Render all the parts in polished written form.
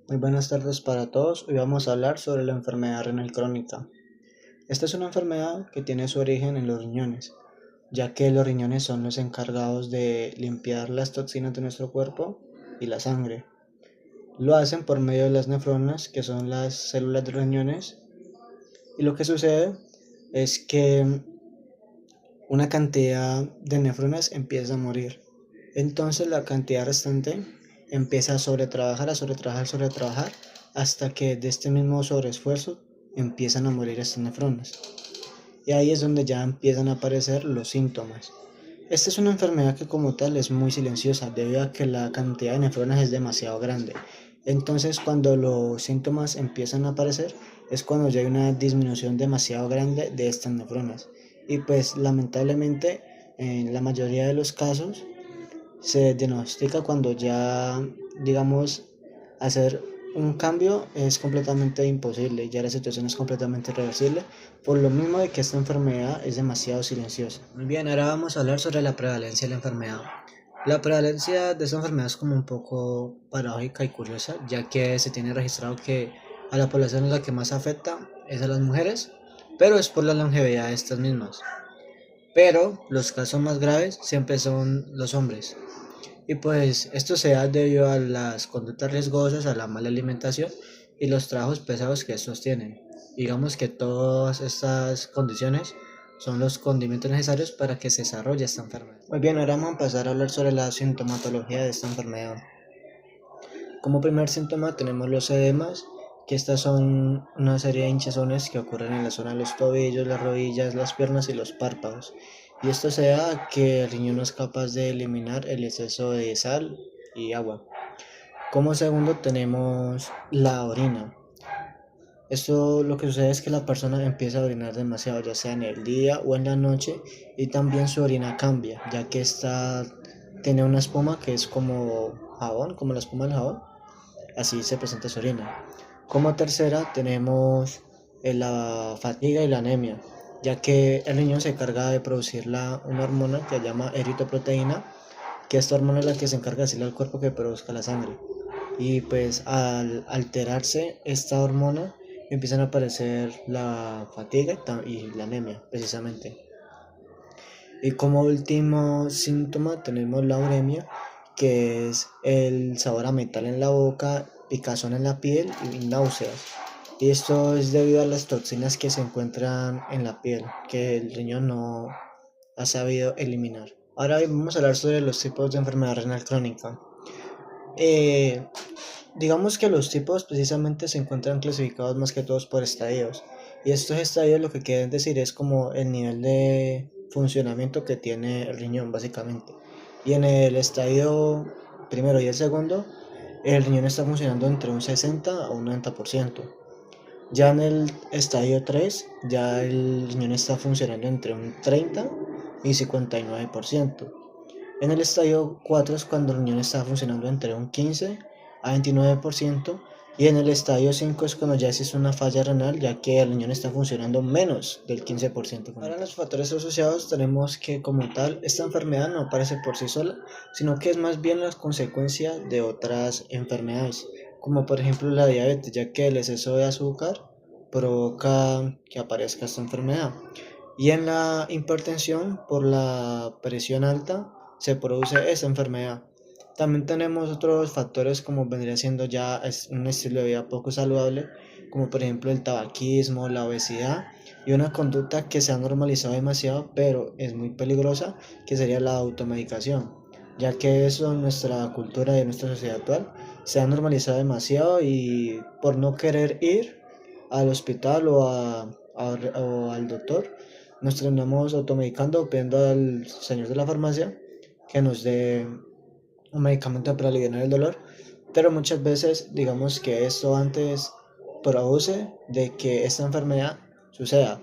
Muy buenas tardes para todos. Hoy vamos a hablar sobre la enfermedad renal crónica. Esta es una enfermedad que tiene su origen en los riñones, ya que los riñones son los encargados de limpiar las toxinas de nuestro cuerpo y la sangre. Lo hacen por medio de las nefronas, que son las células de riñones, y lo que sucede es que una cantidad de nefronas empieza a morir. Entonces la cantidad restante empieza a sobretrabajar, hasta que de este mismo sobreesfuerzo empiezan a morir estas nefronas. Y ahí es donde ya empiezan a aparecer los síntomas. Esta es una enfermedad que como tal es muy silenciosa debido a que la cantidad de nefronas es demasiado grande. Entonces cuando los síntomas empiezan a aparecer es cuando ya hay una disminución demasiado grande de estas nefronas. Y pues lamentablemente en la mayoría de los casos se diagnostica cuando ya, digamos, hacer un cambio es completamente imposible, ya la situación es completamente irreversible, por lo mismo de que esta enfermedad es demasiado silenciosa. Muy bien, ahora vamos a hablar sobre la prevalencia de la enfermedad. La prevalencia de esta enfermedad es como un poco paradójica y curiosa, ya que se tiene registrado que a la población a la que más afecta es a las mujeres, pero es por la longevidad de estas mismas. Pero los casos más graves siempre son los hombres. Y pues esto se da debido a las conductas riesgosas, a la mala alimentación y los trabajos pesados que estos tienen. Digamos que todas estas condiciones son los condimentos necesarios para que se desarrolle esta enfermedad. Muy bien, ahora vamos a pasar a hablar sobre la sintomatología de esta enfermedad. Como primer síntoma tenemos los edemas, que estas son una serie de hinchazones que ocurren en la zona de los tobillos, las rodillas, las piernas y los párpados. Y esto se da a que el riñón no es capaz de eliminar el exceso de sal y agua. Como segundo tenemos la orina. Esto lo que sucede es que la persona empieza a orinar demasiado, ya sea en el día o en la noche, y también su orina cambia, ya que esta tiene una espuma que es como jabón, como la espuma del jabón, así se presenta su orina. Como tercera tenemos la fatiga y la anemia, ya que el riñón se encarga de producir una hormona que se llama eritroproteína, que esta hormona es la que se encarga de decirle al cuerpo que produzca la sangre. Y pues al alterarse esta hormona empiezan a aparecer la fatiga y la anemia precisamente. Y como último síntoma tenemos la uremia, que es el sabor a metal en la boca, picazón en la piel y náuseas. Y esto es debido a las toxinas que se encuentran en la piel, que el riñón no ha sabido eliminar. Ahora vamos a hablar sobre los tipos de enfermedad renal crónica. Eh, digamos que los tipos precisamente se encuentran clasificados más que todos por estadios. Y estos estadios lo que quieren decir es como el nivel de funcionamiento que tiene el riñón, básicamente. Y en el estadio primero y el segundo, el riñón está funcionando entre un 60 a un 90%. Ya en el estadio 3 ya el riñón está funcionando entre un 30 y 59%. En el estadio 4 es cuando el riñón está funcionando entre un 15 a 29%, y en el estadio 5 es cuando ya existe una falla renal, ya que el riñón está funcionando menos del 15%. Ahora en los factores asociados tenemos que como tal esta enfermedad no aparece por sí sola, sino que es más bien la consecuencia de otras enfermedades, como por ejemplo la diabetes, ya que el exceso de azúcar provoca que aparezca esta enfermedad. Y en la hipertensión, por la presión alta, se produce esa enfermedad. También tenemos otros factores como vendría siendo ya un estilo de vida poco saludable, como por ejemplo el tabaquismo, la obesidad y una conducta que se ha normalizado demasiado, pero es muy peligrosa, que sería la automedicación, ya que eso en nuestra cultura y en nuestra sociedad actual se ha normalizado demasiado, y por no querer ir al hospital o al doctor, nos terminamos automedicando o pidiendo al señor de la farmacia que nos dé un medicamento para aliviar el dolor, pero muchas veces digamos que esto antes produce de que esta enfermedad suceda.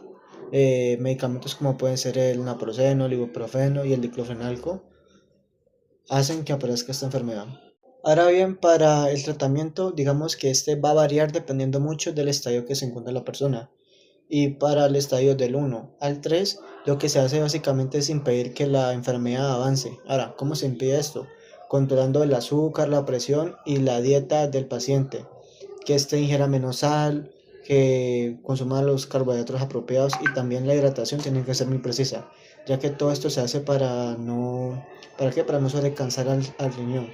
Medicamentos como pueden ser el naproxeno, el ibuprofeno y el diclofenalco hacen que aparezca esta enfermedad. Ahora bien, para el tratamiento, digamos que este va a variar dependiendo mucho del estadio que se encuentra la persona. Y para el estadio del 1 al 3, lo que se hace básicamente es impedir que la enfermedad avance. Ahora, ¿cómo se impide esto? Controlando el azúcar, la presión y la dieta del paciente. que éste ingiera menos sal, que consuma los carbohidratos apropiados y también la hidratación tiene que ser muy precisa, ya que todo esto se hace ¿para qué? Para no sobrecansar al riñón.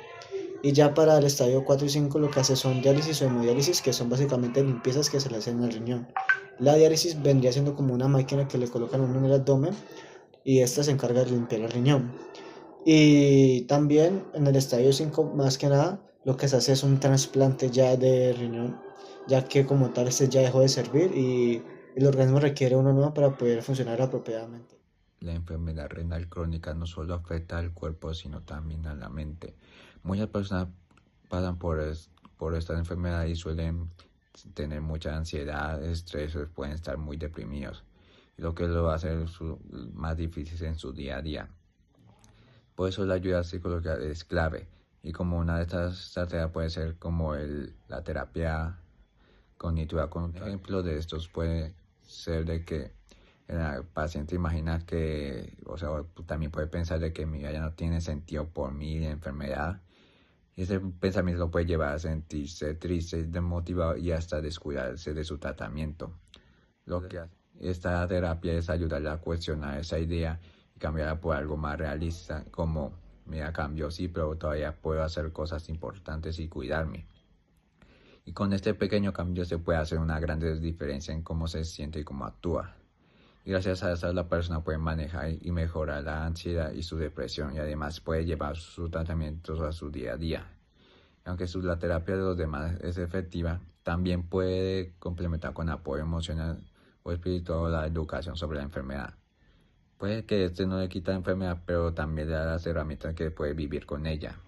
Y ya para el estadio 4 y 5 lo que hace son diálisis o hemodiálisis, que son básicamente limpiezas que se le hacen al riñón. La diálisis vendría siendo como una máquina que le colocan a uno en el abdomen y esta se encarga de limpiar el riñón. Y también en el estadio 5 más que nada, lo que se hace es un trasplante ya de riñón, ya que como tal este ya dejó de servir y el organismo requiere uno nuevo para poder funcionar apropiadamente. La enfermedad renal crónica no solo afecta al cuerpo, sino también a la mente. Muchas personas pasan por esta enfermedad y suelen tener mucha ansiedad, estrés, o pueden estar muy deprimidos, lo que lo hace más difícil en su día a día. Por eso la ayuda psicológica es clave. Y como una de estas estrategias puede ser como la terapia cognitiva. Un ejemplo de estos puede ser de que el paciente imagina que, o sea, también puede pensar de que mi vida ya no tiene sentido por mi enfermedad. Y ese pensamiento lo puede llevar a sentirse triste, desmotivado y hasta descuidarse de su tratamiento. Lo que hace esta terapia es ayudarle a cuestionar esa idea y cambiarla por algo más realista, como, mira, cambio sí, pero todavía puedo hacer cosas importantes y cuidarme. Y con este pequeño cambio se puede hacer una gran diferencia en cómo se siente y cómo actúa. Y gracias a eso la persona puede manejar y mejorar la ansiedad y su depresión y además puede llevar sus tratamientos a su día a día. Aunque la terapia de los demás es efectiva, también puede complementar con apoyo emocional o espiritual o la educación sobre la enfermedad. Puede que este no le quita la enfermedad, pero también le da las herramientas que puede vivir con ella.